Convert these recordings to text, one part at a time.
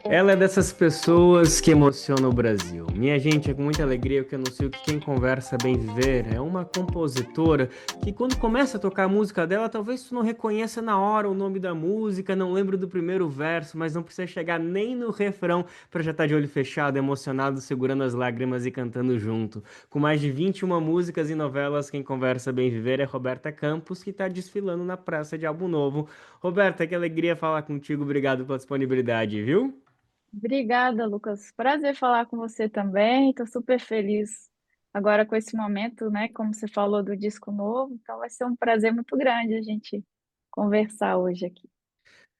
Ela é dessas pessoas que emocionam o Brasil. Minha gente, é com muita alegria que eu anuncio que quem conversa bem viver é uma compositora que quando começa a tocar a música dela, talvez tu não reconheça na hora o nome da música, não lembro do primeiro verso, mas não precisa chegar nem no refrão para já estar de olho fechado, emocionado, segurando as lágrimas e cantando junto. Com mais de 21 músicas e novelas, quem conversa bem viver é Roberta Campos, que está desfilando na praça de Álbum Novo. Roberta, que alegria falar contigo, obrigado pela disponibilidade, viu? Obrigada, Lucas. Prazer falar com você também. Estou super feliz agora com esse momento, né? Como você falou do disco novo, então vai ser um prazer muito grande a gente conversar hoje aqui.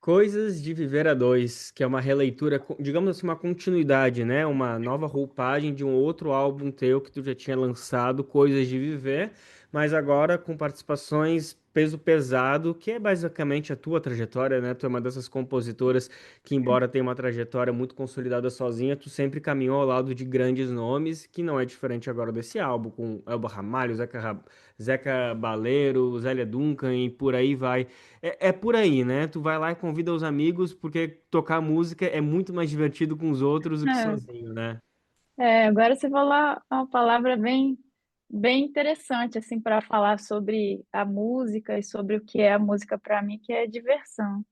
Coisas de Viver a Dois, que é uma releitura, digamos assim, uma continuidade, né? Uma nova roupagem de um outro álbum teu que tu já tinha lançado, Coisas de Viver, mas agora com participações peso pesado, que é basicamente a tua trajetória, né? Tu é uma dessas compositoras que, embora tenha uma trajetória muito consolidada sozinha, tu sempre caminhou ao lado de grandes nomes, que não é diferente agora desse álbum, com Elba Ramalho, Zeca Baleiro, Zélia Duncan e por aí vai. É por aí, né? Tu vai lá e convida os amigos, porque tocar música é muito mais divertido com os outros do que sozinho, né? Agora você falou uma palavra bem interessante assim para falar sobre a música e sobre o que é a música para mim, que é diversão.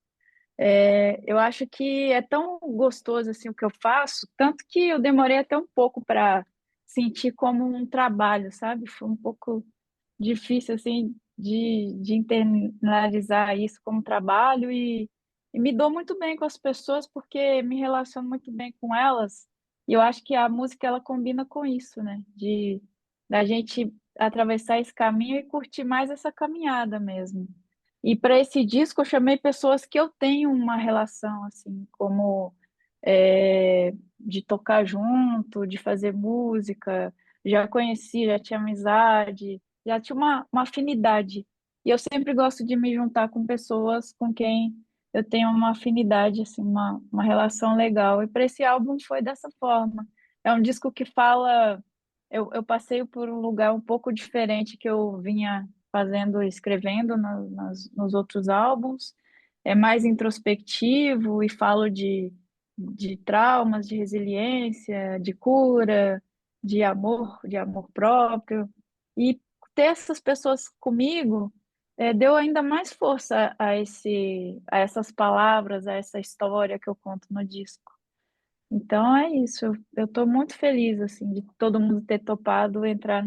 Eu acho que é tão gostoso assim o que eu faço, tanto que eu demorei até um pouco para sentir como um trabalho, sabe? Foi um pouco difícil assim de internalizar isso como trabalho e me dou muito bem com as pessoas porque me relaciono muito bem com elas. E eu acho que a música ela combina com isso, né? De da gente atravessar esse caminho e curtir mais essa caminhada mesmo. E para esse disco eu chamei pessoas que eu tenho uma relação assim, como de tocar junto, de fazer música, já conheci, já tinha amizade, já tinha uma afinidade. E eu sempre gosto de me juntar com pessoas com quem eu tenho uma afinidade, assim, uma relação legal. E para esse álbum foi dessa forma. É um disco que fala. Eu passei por um lugar um pouco diferente que eu vinha fazendo, escrevendo nos outros álbuns. É mais introspectivo e falo de traumas, de resiliência, de cura, de amor próprio. E ter essas pessoas comigo deu ainda mais força a essas palavras, a essa história que eu conto no disco. Então é isso, eu estou muito feliz assim de todo mundo ter topado entrar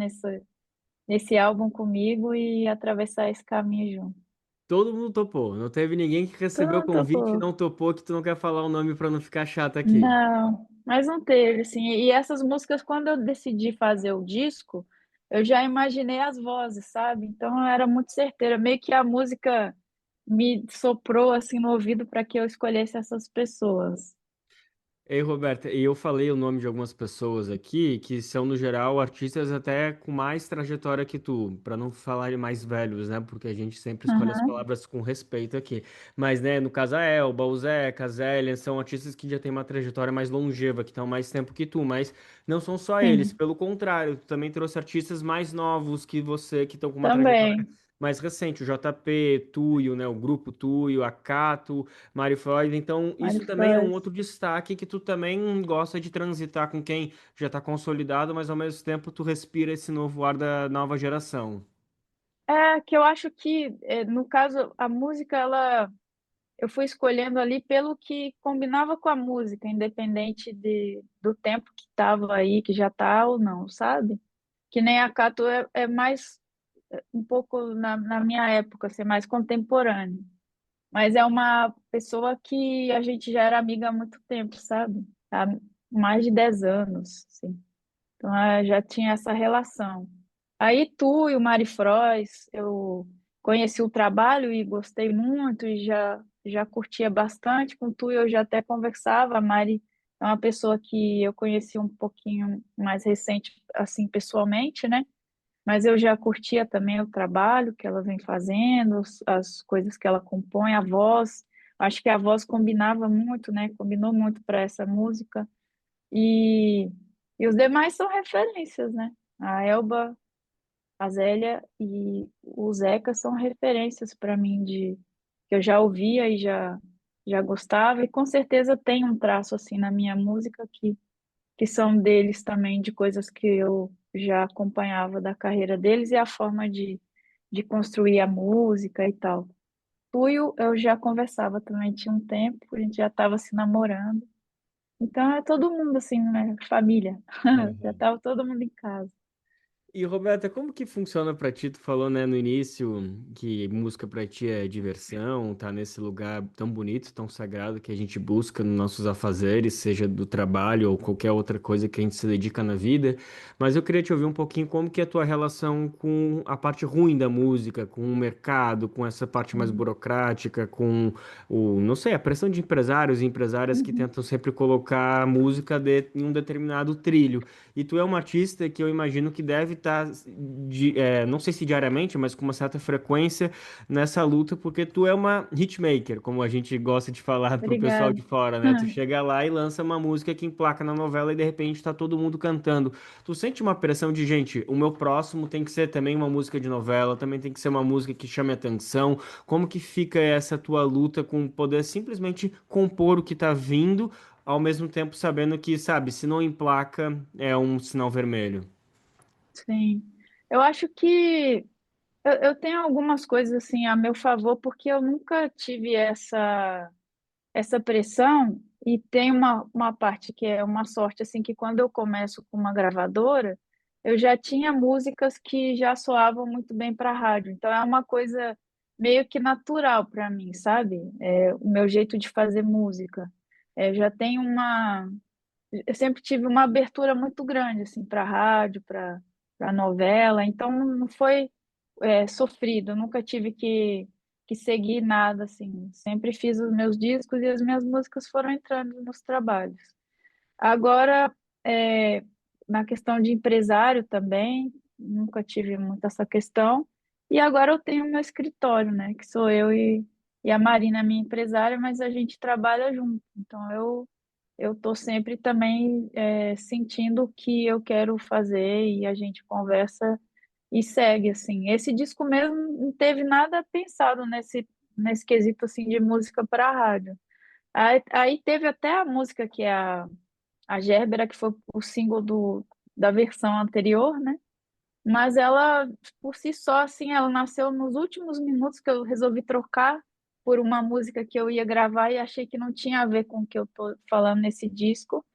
nesse álbum comigo e atravessar esse caminho junto. Todo mundo topou. Não teve ninguém que recebeu o Então, convite e topou. não topou, que tu não quer falar o nome pra não ficar chato aqui. Não, mas não teve, assim. E essas músicas, quando eu decidi fazer o disco, eu já imaginei as vozes, sabe? Então eu era muito certeira. Meio que a música me soprou assim no ouvido para que eu escolhesse essas pessoas. Ei, Roberta, e eu falei o nome de algumas pessoas aqui que são, no geral, artistas até com mais trajetória que tu, para não falar mais velhos, né? Porque a gente sempre escolhe as Aham, palavras com respeito aqui. Mas, né, no caso, a Elba, o Zeca, a Zélia, são artistas que já têm uma trajetória mais longeva, que estão mais tempo que tu, mas não são só eles, sim, pelo contrário, tu também trouxe artistas mais novos que você, que estão com uma trajetória também. mais recente, o JP, Tuyo, né, o grupo Tuyo, a Cato, Mário Freud. Então, Mário isso também é um Flores. outro destaque que tu também gosta de transitar com quem já está consolidado, mas ao mesmo tempo tu respira esse novo ar da nova geração. É que eu acho que, no caso, a música, eu fui escolhendo ali pelo que combinava com a música, independente do tempo que estava aí, que já tá ou não, sabe? Que nem a Cato é mais um pouco na minha época, ser mais contemporâneo. Mas é uma pessoa que a gente já era amiga há muito tempo, sabe? Há mais de 10 anos, assim. Então já tinha essa relação. Aí tu e o Mari Frois, eu conheci o trabalho e gostei muito e já curtia bastante. Com tu eu já até conversava. A Mari é uma pessoa que eu conheci um pouquinho mais recente, assim, pessoalmente, né? Mas eu já curtia também o trabalho que ela vem fazendo, as coisas que ela compõe, a voz. Acho que a voz combinava muito, né? Combinou muito para essa música. E, e os demais são referências, né? A Elba, a Zélia e o Zeca são referências para mim de que eu já ouvia e já. já gostava, e com certeza tem um traço assim na minha música que são deles também, de coisas que eu já acompanhava da carreira deles e a forma de construir a música e tal. Tuyo, eu já conversava também, tinha um tempo, a gente já estava se namorando. Então é todo mundo assim, né? Família. Já Uhum. estava todo mundo em casa. E Roberta, como que funciona pra ti? Tu falou, né, no início que música pra ti é diversão, tá nesse lugar tão bonito, tão sagrado que a gente busca nos nossos afazeres, seja do trabalho ou qualquer outra coisa que a gente se dedica na vida. Mas eu queria te ouvir um pouquinho como que é a tua relação com a parte ruim da música, com o mercado, com essa parte mais Sim. burocrática, com não sei, a pressão de empresários e empresárias que Uhum. tentam sempre colocar a música em um determinado trilho. E tu é uma artista que eu imagino que deve estar, não sei se diariamente, mas com uma certa frequência nessa luta, porque tu é uma hitmaker, como a gente gosta de falar pro pessoal Obrigada. de fora, né? Tu chega lá e lança uma música que emplaca na novela e de repente tá todo mundo cantando. Tu sente uma pressão de, gente, o meu próximo tem que ser também uma música de novela, também tem que ser uma música que chame atenção. Como que fica essa tua luta com poder simplesmente compor o que tá vindo? Ao mesmo tempo sabendo que, sabe, se não emplaca, é um sinal vermelho. Sim. Eu acho que eu tenho algumas coisas assim a meu favor, porque eu nunca tive essa pressão, e tem uma parte que é uma sorte, assim, que quando eu começo com uma gravadora, eu já tinha músicas que já soavam muito bem para rádio. Então é uma coisa meio que natural para mim, sabe? É o meu jeito de fazer música. É, já tem eu sempre tive uma abertura muito grande assim para rádio, para novela, então não foi sofrido, eu nunca tive que seguir nada assim. Sempre fiz os meus discos e as minhas músicas foram entrando nos trabalhos. Agora, é, na questão de empresário também, nunca tive muito essa questão. E agora eu tenho meu escritório, né? Que sou eu e a Marina, minha empresária, mas a gente trabalha junto. Então eu estou sempre também sentindo o que eu quero fazer, e a gente conversa e segue assim. Esse disco mesmo não teve nada pensado nesse quesito assim de música para rádio. Aí teve até a música que é a Gerbera, que foi o single da versão anterior, né? Mas ela, por si só, assim, ela nasceu nos últimos minutos que eu resolvi trocar por uma música que eu ia gravar e achei que não tinha a ver com o que eu tô falando nesse disco.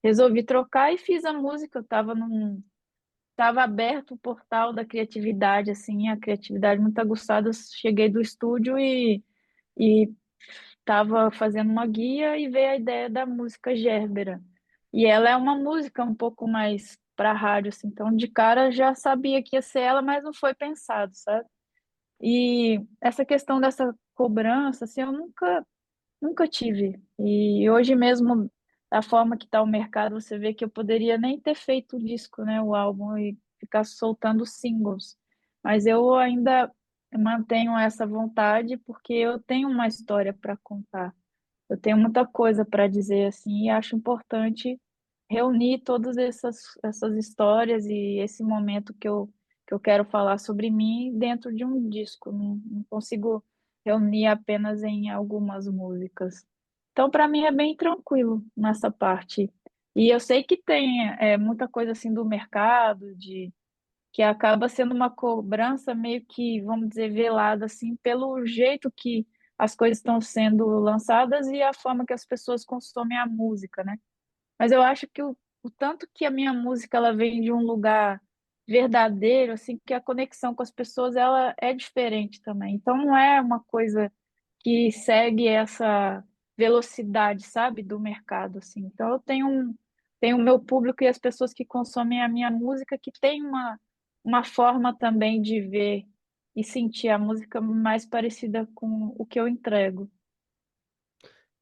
Resolvi trocar e fiz a música. Tava aberto o portal da criatividade, assim, a criatividade muito aguçada. Eu cheguei do estúdio e estava fazendo uma guia e veio a ideia da música Gerbera. E ela é uma música um pouco mais para rádio, assim, então de cara já sabia que ia ser ela, mas não foi pensado, sabe? E essa questão dessa cobrança, assim, eu nunca tive. E hoje mesmo, da forma que está o mercado, você vê que eu poderia nem ter feito o disco, né, o álbum, e ficar soltando singles. Mas eu ainda mantenho essa vontade porque eu tenho uma história para contar. Eu tenho muita coisa para dizer assim, e acho importante reunir todas essas histórias e esse momento que eu quero falar sobre mim dentro de um disco. Não consigo reunir apenas em algumas músicas. Então, para mim é bem tranquilo nessa parte. E eu sei que tem muita coisa assim do mercado, que acaba sendo uma cobrança meio que, vamos dizer, velada assim, pelo jeito que as coisas estão sendo lançadas e a forma que as pessoas consomem a música, né? Mas eu acho que o tanto que a minha música ela vem de um lugar verdadeiro, assim, que a conexão com as pessoas ela é diferente também. Então não é uma coisa que segue essa velocidade, sabe, do mercado, assim. Então eu tenho o meu público e as pessoas que consomem a minha música que tem uma forma também de ver e sentir a música mais parecida com o que eu entrego.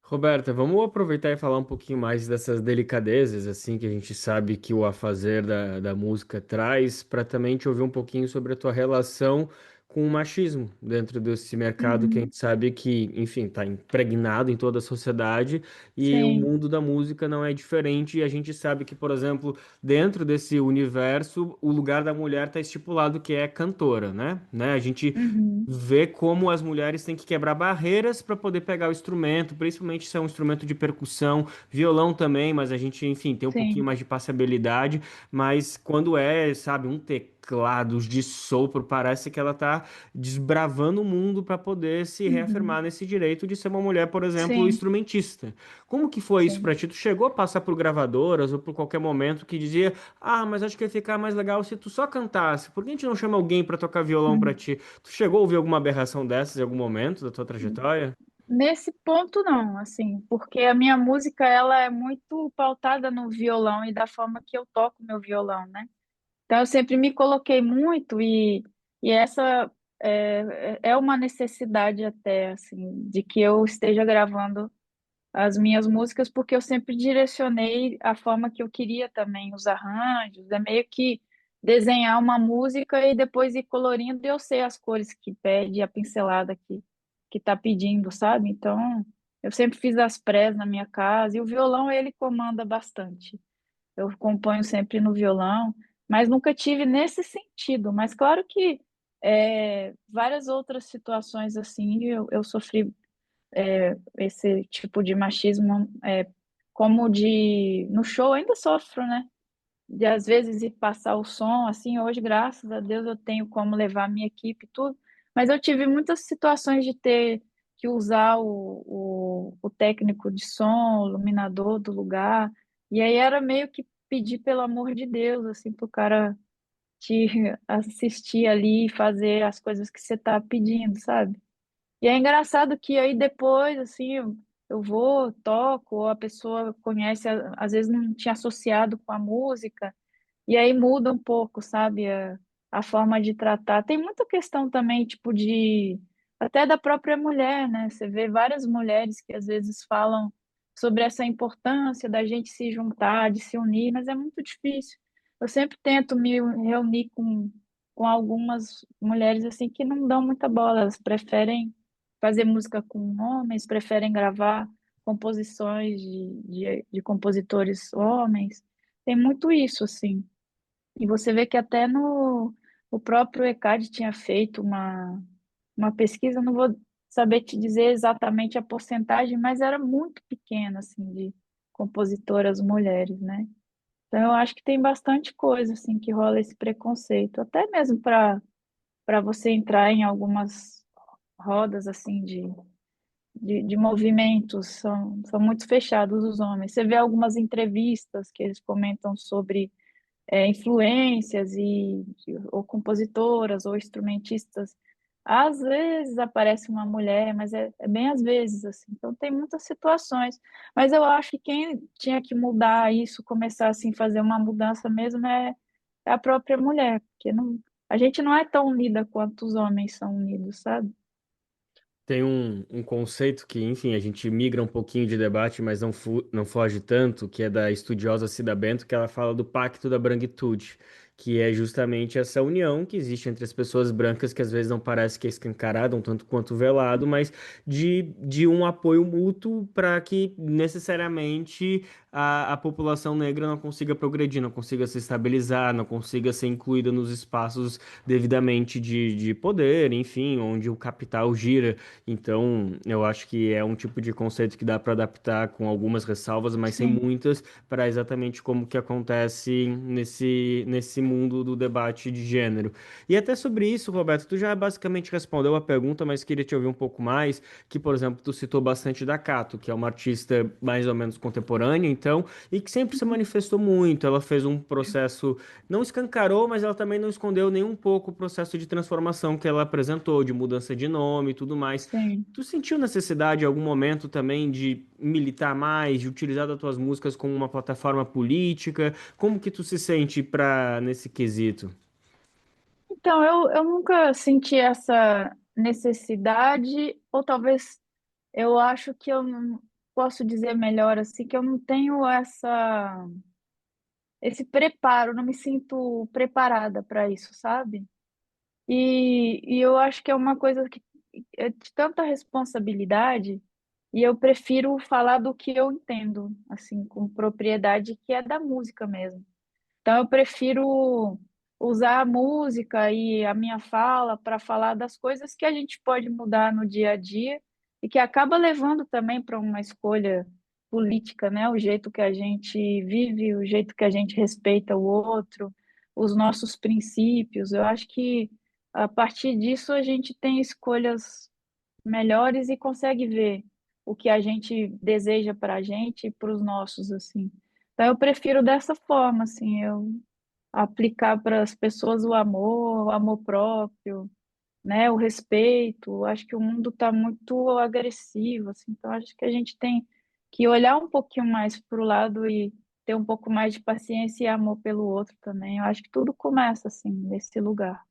Roberta, vamos aproveitar e falar um pouquinho mais dessas delicadezas, assim, que a gente sabe que o afazer da música traz, para também te ouvir um pouquinho sobre a tua relação com o machismo dentro desse mercado que a Uhum. gente sabe que, enfim, está impregnado em toda a sociedade e o Sim. mundo da música não é diferente. E a gente sabe que, por exemplo, dentro desse universo, o lugar da mulher está estipulado que é cantora, né? A gente Uhum. vê como as mulheres têm que quebrar barreiras para poder pegar o instrumento, principalmente se é um instrumento de percussão, violão também, mas a gente, enfim, tem um pouquinho Sim. mais de passabilidade, mas quando é, sabe, um teclados de sopro, parece que ela tá desbravando o mundo para poder se Uhum. reafirmar nesse direito de ser uma mulher, por exemplo, Sim. instrumentista. Como que foi isso Sim. para ti? Tu chegou a passar por gravadoras ou por qualquer momento que dizia: "Ah, mas acho que ia ficar mais legal se tu só cantasse. Por que a gente não chama alguém para tocar violão para Uhum. ti?" Tu chegou a ouvir alguma aberração dessas em algum momento da tua trajetória? Nesse ponto não, assim, porque a minha música ela é muito pautada no violão e da forma que eu toco meu violão, né? Então eu sempre me coloquei muito e essa é uma necessidade até, assim, de que eu esteja gravando as minhas músicas, porque eu sempre direcionei a forma que eu queria também, os arranjos, é meio que desenhar uma música e depois ir colorindo, e eu sei as cores que pede, a pincelada que tá pedindo, sabe? Então, eu sempre fiz as prés na minha casa, e o violão ele comanda bastante. Eu componho sempre no violão, mas nunca tive nesse sentido. Mas claro que várias outras situações assim eu sofri esse tipo de machismo, como de no show ainda sofro, né? De às vezes ir passar o som, assim, hoje, graças a Deus, eu tenho como levar a minha equipe e tudo, mas eu tive muitas situações de ter que usar o técnico de som, o iluminador do lugar, e aí era meio que pedir pelo amor de Deus, assim, pro cara te assistir ali e fazer as coisas que você tá pedindo, sabe? E é engraçado que aí depois, assim, eu vou, toco, ou a pessoa conhece, às vezes não tinha associado com a música, e aí muda um pouco, sabe, a forma de tratar. Tem muita questão também, tipo, até da própria mulher, né? Você vê várias mulheres que às vezes falam sobre essa importância da gente se juntar, de se unir, mas é muito difícil. Eu sempre tento me reunir com algumas mulheres, assim, que não dão muita bola, elas preferem fazer música com homens, preferem gravar composições de compositores homens. Tem muito isso, assim. E você vê que até no o próprio ECAD tinha feito uma pesquisa, não vou saber te dizer exatamente a porcentagem, mas era muito pequena, assim, de compositoras mulheres, né? Então eu acho que tem bastante coisa, assim, que rola esse preconceito, até mesmo para você entrar em algumas rodas, assim, de movimentos, são muito fechados os homens. Você vê algumas entrevistas que eles comentam sobre influências ou compositoras ou instrumentistas. Às vezes aparece uma mulher, mas é bem às vezes assim. Então tem muitas situações. Mas eu acho que quem tinha que mudar isso, começar assim fazer uma mudança mesmo é a própria mulher, porque não, a gente não é tão unida quanto os homens são unidos, sabe? Tem um conceito que, enfim, a gente migra um pouquinho de debate, mas não foge tanto, que é da estudiosa Cida Bento, que ela fala do pacto da branquitude, que é justamente essa união que existe entre as pessoas brancas, que às vezes não parece que é escancarada, um tanto quanto velado, mas de um apoio mútuo para que necessariamente a população negra não consiga progredir, não consiga se estabilizar, não consiga ser incluída nos espaços devidamente de poder, enfim, onde o capital gira. Então, eu acho que é um tipo de conceito que dá para adaptar com algumas ressalvas, mas sem Sim. muitas, para exatamente como que acontece nesse mundo do debate de gênero. E até sobre isso, Roberto, tu já basicamente respondeu a pergunta, mas queria te ouvir um pouco mais, que, por exemplo, tu citou bastante da Cato, que é uma artista mais ou menos contemporânea, então, e que sempre se manifestou muito. Ela fez um processo, não escancarou, mas ela também não escondeu nem um pouco o processo de transformação que ela apresentou, de mudança de nome e tudo mais. Sim. Tu sentiu necessidade em algum momento também de militar mais, de utilizar as tuas músicas como uma plataforma política? Como que tu se sente nesse quesito? Então, eu nunca senti essa necessidade, ou talvez eu acho que eu não posso dizer melhor assim, que eu não tenho esse preparo, não me sinto preparada para isso, sabe? E eu acho que é uma coisa que é de tanta responsabilidade, e eu prefiro falar do que eu entendo, assim, com propriedade, que é da música mesmo. Então, eu prefiro usar a música e a minha fala para falar das coisas que a gente pode mudar no dia a dia e que acaba levando também para uma escolha política, né? O jeito que a gente vive, o jeito que a gente respeita o outro, os nossos princípios. Eu acho que a partir disso a gente tem escolhas melhores e consegue ver o que a gente deseja para a gente e para os nossos, assim. Então, eu prefiro dessa forma, assim, eu aplicar para as pessoas o amor próprio, né, o respeito. Acho que o mundo está muito agressivo, assim, então acho que a gente tem que olhar um pouquinho mais para o lado e ter um pouco mais de paciência e amor pelo outro também. Eu acho que tudo começa assim, nesse lugar.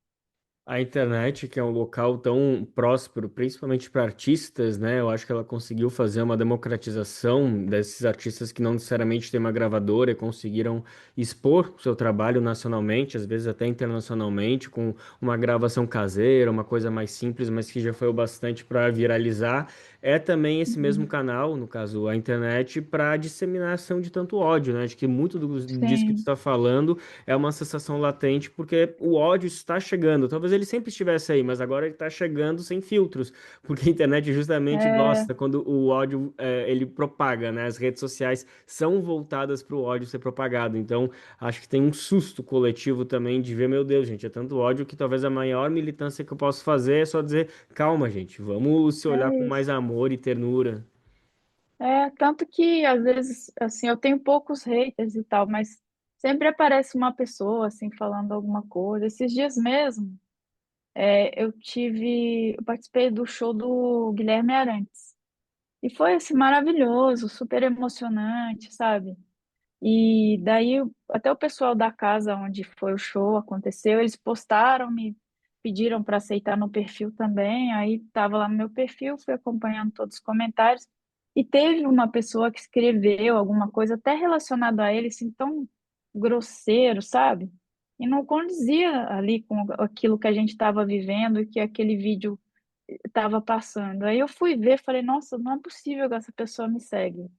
A internet, que é um local tão próspero, principalmente para artistas, né? Eu acho que ela conseguiu fazer uma democratização desses artistas que não necessariamente têm uma gravadora e conseguiram expor o seu trabalho nacionalmente, às vezes até internacionalmente, com uma gravação caseira, uma coisa mais simples, mas que já foi o bastante para viralizar. É também esse mesmo Uhum. canal, no caso a internet, para disseminação de tanto ódio, né? De que muito disso que tu Sim, está falando é uma sensação latente, porque o ódio está chegando. Talvez ele sempre estivesse aí, mas agora ele está chegando sem filtros, porque a internet justamente é, gosta quando o ódio ele propaga, né? As redes sociais são voltadas para o ódio ser propagado. Então, acho que tem um susto coletivo também de ver, meu Deus, gente, é tanto ódio que talvez a maior militância que eu posso fazer é só dizer, calma, gente, vamos se olhar com é mais isso. amor e ternura. É, tanto que às vezes, assim, eu tenho poucos haters e tal, mas sempre aparece uma pessoa, assim, falando alguma coisa. Esses dias mesmo, eu participei do show do Guilherme Arantes. E foi, assim, maravilhoso, super emocionante, sabe? E daí, até o pessoal da casa onde foi o show aconteceu, eles postaram, me pediram para aceitar no perfil também. Aí estava lá no meu perfil, fui acompanhando todos os comentários. E teve uma pessoa que escreveu alguma coisa até relacionada a ele, assim, tão grosseiro, sabe? E não condizia ali com aquilo que a gente estava vivendo e que aquele vídeo estava passando. Aí eu fui ver, falei, nossa, não é possível que essa pessoa me segue.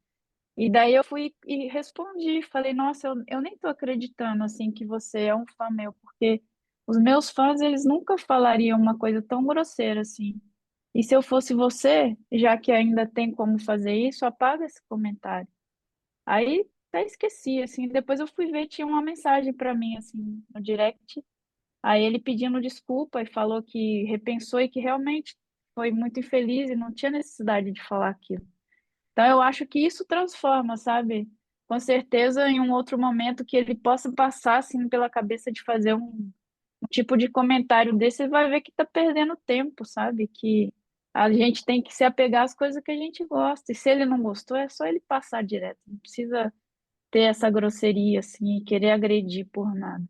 E daí eu fui e respondi, falei, nossa, eu nem tô acreditando assim que você é um fã meu, porque os meus fãs, eles nunca falariam uma coisa tão grosseira assim. E se eu fosse você, já que ainda tem como fazer isso, apaga esse comentário. Aí até esqueci, assim, depois eu fui ver, tinha uma mensagem para mim assim no direct, aí ele pedindo desculpa e falou que repensou e que realmente foi muito infeliz e não tinha necessidade de falar aquilo. Então, eu acho que isso transforma, sabe? Com certeza, em um outro momento que ele possa passar assim pela cabeça de fazer um tipo de comentário desse, ele vai ver que está perdendo tempo, sabe? Que a gente tem que se apegar às coisas que a gente gosta. E se ele não gostou, é só ele passar direto. Não precisa ter essa grosseria assim e querer agredir por nada.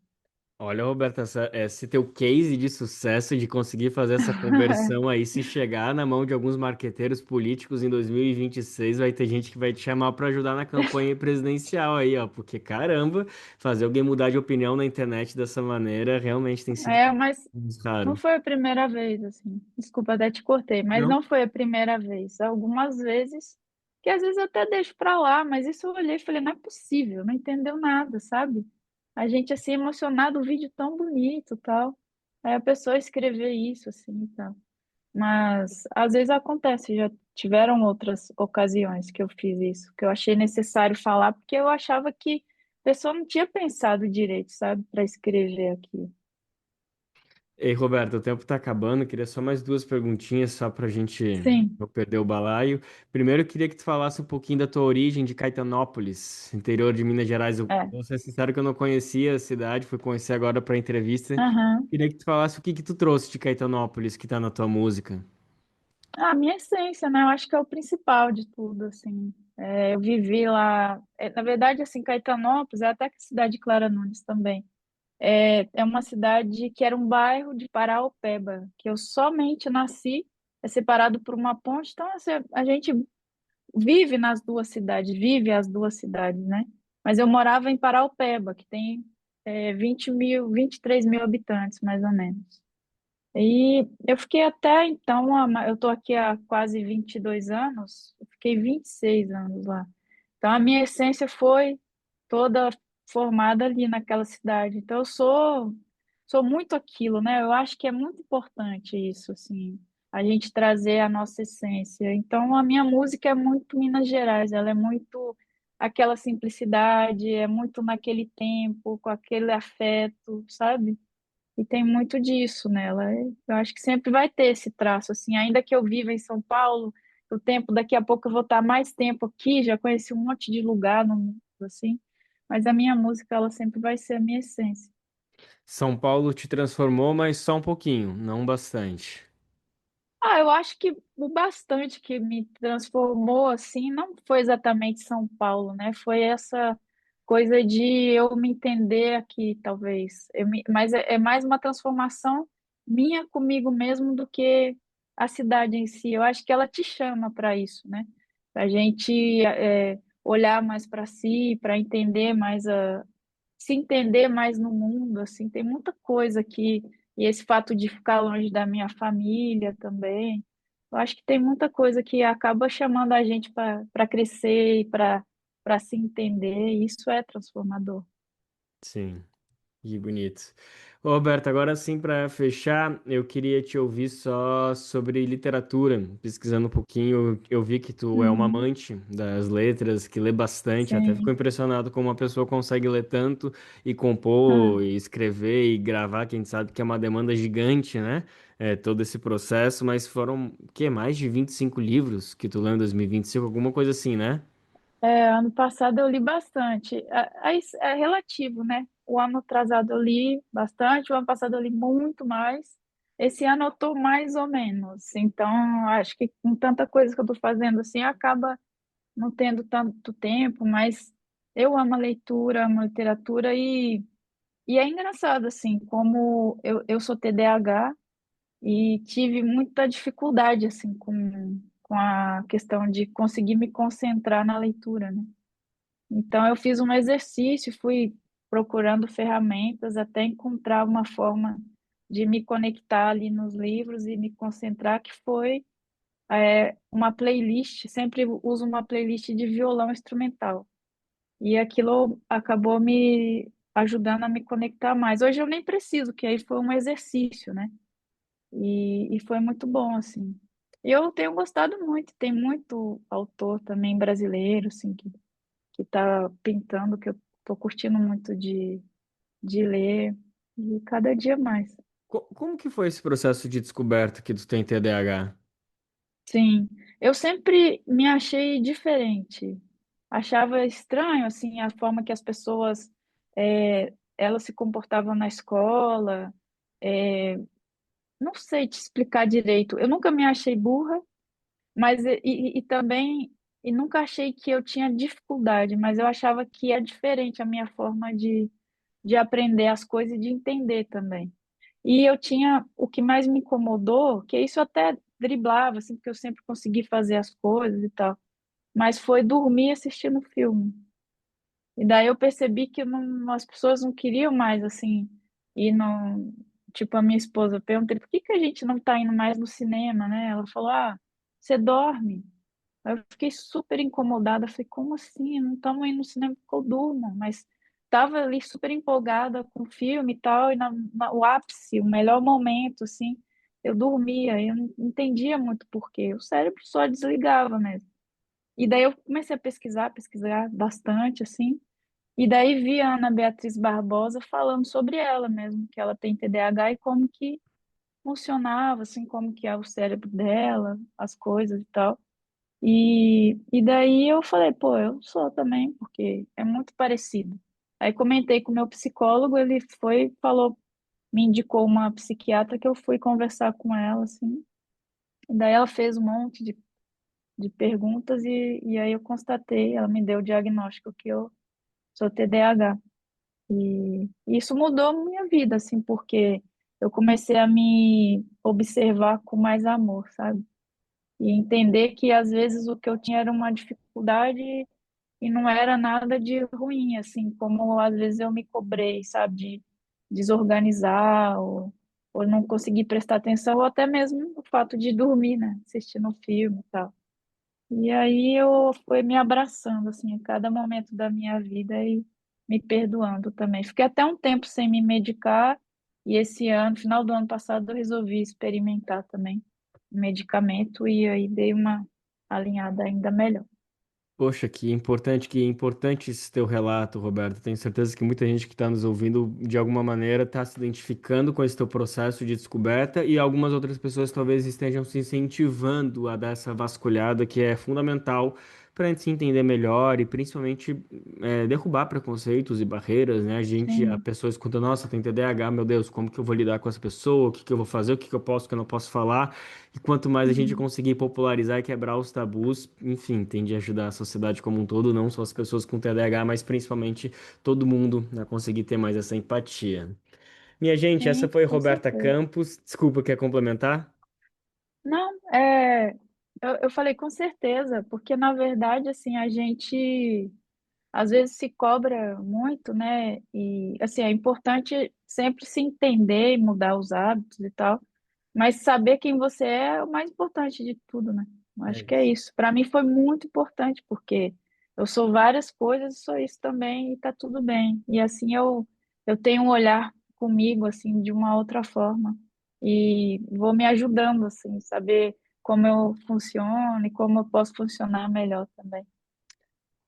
Olha, Roberta, esse teu case de sucesso de conseguir fazer essa conversão aí, se chegar na mão de alguns marqueteiros políticos em 2026, vai ter gente que vai te chamar para ajudar na campanha presidencial aí, ó, porque caramba, fazer alguém mudar de opinião na internet dessa maneira realmente tem sido Mas não raro. foi a primeira vez, assim. Desculpa, até te cortei, mas Não? não foi a primeira vez. Algumas vezes, que às vezes eu até deixo pra lá, mas isso eu olhei e falei, não é possível, não entendeu nada, sabe? A gente assim emocionado, o vídeo tão bonito, tal. Aí a pessoa escrever isso assim, então. Mas às vezes acontece, já tiveram outras ocasiões que eu fiz isso, que eu achei necessário falar, porque eu achava que a pessoa não tinha pensado direito, sabe, para escrever aqui. Ei, Roberto, o tempo tá acabando. Queria só mais duas perguntinhas, só pra gente Sim. não perder o balaio. Primeiro, eu queria que tu falasse um pouquinho da tua origem de Caetanópolis, interior de Minas Gerais. Eu É. vou ser sincero que eu não conhecia a cidade, fui conhecer agora pra entrevista. Aham. Queria que tu falasse o que que tu trouxe de Caetanópolis que tá na tua música. A minha essência, né? Eu acho que é o principal de tudo, assim. Eu vivi lá. Na verdade, assim, Caetanópolis, é até que a cidade de Clara Nunes também. É uma cidade que era um bairro de Paraopeba, que eu somente nasci, é separado por uma ponte. Então, assim, a gente vive nas duas cidades, vive as duas cidades, né? Mas eu morava em Paraopeba, que tem 20 mil, 23 mil habitantes, mais ou menos. E eu fiquei até então, eu tô aqui há quase 22 anos, eu fiquei 26 anos lá. Então a minha essência foi toda formada ali naquela cidade. Então sou muito aquilo, né? Eu acho que é muito importante isso, assim, a gente trazer a nossa essência. Então a minha música é muito Minas Gerais, ela é muito aquela simplicidade, é muito naquele tempo, com aquele afeto, sabe? E tem muito disso nela. Eu acho que sempre vai ter esse traço, assim, ainda que eu viva em São Paulo, o tempo, daqui a pouco eu vou estar mais tempo aqui, já conheci um monte de lugar no mundo, assim, mas a minha música, ela sempre vai ser a minha essência. São Paulo te transformou, mas só um pouquinho, não bastante. Ah, eu acho que o bastante que me transformou assim não foi exatamente São Paulo, né? Foi essa coisa de eu me entender aqui, talvez. Mas é mais uma transformação minha comigo mesmo do que a cidade em si. Eu acho que ela te chama para isso, né? Para a gente olhar mais para si, para entender mais se entender mais no mundo, assim, tem muita coisa aqui. E esse fato de ficar longe da minha família também. Eu acho que tem muita coisa que acaba chamando a gente para crescer e para se entender, e isso é transformador. Sim. Que bonito. Ô, Roberto, agora sim, para fechar, eu queria te ouvir só sobre literatura. Pesquisando um pouquinho, eu vi que tu é uma Uhum. amante das letras, que lê bastante. Até fico Sim. impressionado como uma pessoa consegue ler tanto e Ah, compor, e escrever e gravar, que a gente sabe que é uma demanda gigante, né? É, todo esse processo, mas foram, o quê? Mais de 25 livros que tu leu em 2025, alguma coisa assim, né? ano passado eu li bastante. É relativo, né? O ano atrasado eu li bastante, o ano passado eu li muito mais. Esse ano eu estou mais ou menos. Então, acho que com tanta coisa que eu estou fazendo assim, acaba não tendo tanto tempo, mas eu amo a leitura, amo a literatura e é engraçado, assim, como eu sou TDAH e tive muita dificuldade, assim, com a questão de conseguir me concentrar na leitura, né? Então, eu fiz um exercício, fui procurando ferramentas até encontrar uma forma de me conectar ali nos livros e me concentrar, que foi uma playlist, sempre uso uma playlist de violão instrumental. E aquilo acabou me ajudando a me conectar mais. Hoje eu nem preciso, que aí foi um exercício, né? E foi muito bom, assim. E eu tenho gostado muito, tem muito autor também brasileiro, assim, que tá pintando, que eu tô curtindo muito de ler, e cada dia mais. Como que foi esse processo de descoberta que tu tem TDAH? Sim, eu sempre me achei diferente. Achava estranho, assim, a forma que as pessoas, elas se comportavam na escola. É, não sei te explicar direito. Eu nunca me achei burra, mas e também e nunca achei que eu tinha dificuldade, mas eu achava que é diferente a minha forma de aprender as coisas e de entender também. E eu tinha o que mais me incomodou, que isso eu até driblava, assim, porque eu sempre consegui fazer as coisas e tal, mas foi dormir assistindo filme. E daí eu percebi que as pessoas não queriam mais, assim, ir no. Tipo, a minha esposa, eu perguntei por que que a gente não tá indo mais no cinema, né? Ela falou, ah, você dorme. Aí eu fiquei super incomodada, falei, como assim? Não estamos indo no cinema porque eu durmo, mas estava ali super empolgada com o filme e tal, e o ápice, o melhor momento, assim, eu dormia, eu não entendia muito por quê, o cérebro só desligava mesmo. E daí eu comecei a pesquisar bastante, assim, e daí vi a Ana Beatriz Barbosa falando sobre ela mesmo, que ela tem TDAH e como que funcionava, assim, como que é o cérebro dela, as coisas e tal. E daí eu falei, pô, eu sou também, porque é muito parecido. Aí comentei com o meu psicólogo, ele foi, falou, me indicou uma psiquiatra que eu fui conversar com ela, assim. E daí ela fez um monte de perguntas e aí eu constatei, ela me deu o diagnóstico que eu sou TDAH. E isso mudou a minha vida, assim, porque eu comecei a me observar com mais amor, sabe? E entender que às vezes o que eu tinha era uma dificuldade e não era nada de ruim, assim, como às vezes eu me cobrei, sabe, de desorganizar ou não conseguir prestar atenção, ou até mesmo o fato de dormir, né? Assistindo um filme e tal. E aí eu fui me abraçando, assim, a cada momento da minha vida e me perdoando também. Fiquei até um tempo sem me medicar, e esse ano, final do ano passado, eu resolvi experimentar também medicamento, e aí dei uma alinhada ainda melhor. Poxa, que importante esse teu relato, Roberto. Tenho certeza que muita gente que está nos ouvindo, de alguma maneira, está se identificando com esse teu processo de descoberta e algumas outras pessoas talvez estejam se incentivando a dar essa vasculhada que é fundamental para a gente se entender melhor e principalmente derrubar preconceitos e barreiras, né? A Sim, pessoa escuta, nossa, tem TDAH, meu Deus, como que eu vou lidar com essa pessoa? O que que eu vou fazer? O que que eu posso, o que eu não posso falar? E quanto mais a gente uhum, conseguir popularizar e quebrar os tabus, enfim, tende a ajudar a sociedade como um todo, não só as pessoas com TDAH, mas principalmente todo mundo a conseguir ter mais essa empatia. Minha gente, essa sim, foi com Roberta certeza. Campos. Desculpa, quer complementar? Não, eu falei com certeza, porque na verdade, assim, a gente às vezes se cobra muito, né? E assim, é importante sempre se entender e mudar os hábitos e tal, mas saber quem você é o mais importante de tudo, né? Eu É acho que é isso. isso. Para mim foi muito importante, porque eu sou várias coisas, sou isso também e tá tudo bem. E assim eu tenho um olhar comigo assim de uma outra forma e vou me ajudando assim, saber como eu funciono e como eu posso funcionar melhor também.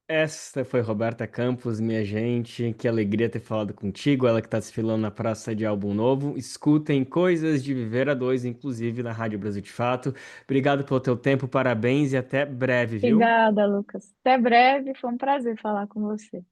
Essa foi Roberta Campos, minha gente. Que alegria ter falado contigo. Ela que está desfilando na praça de álbum novo. Escutem Coisas de Viver a Dois, inclusive na Rádio Brasil de Fato. Obrigado pelo teu tempo, parabéns e até breve, viu? Obrigada, Lucas. Até breve, foi um prazer falar com você.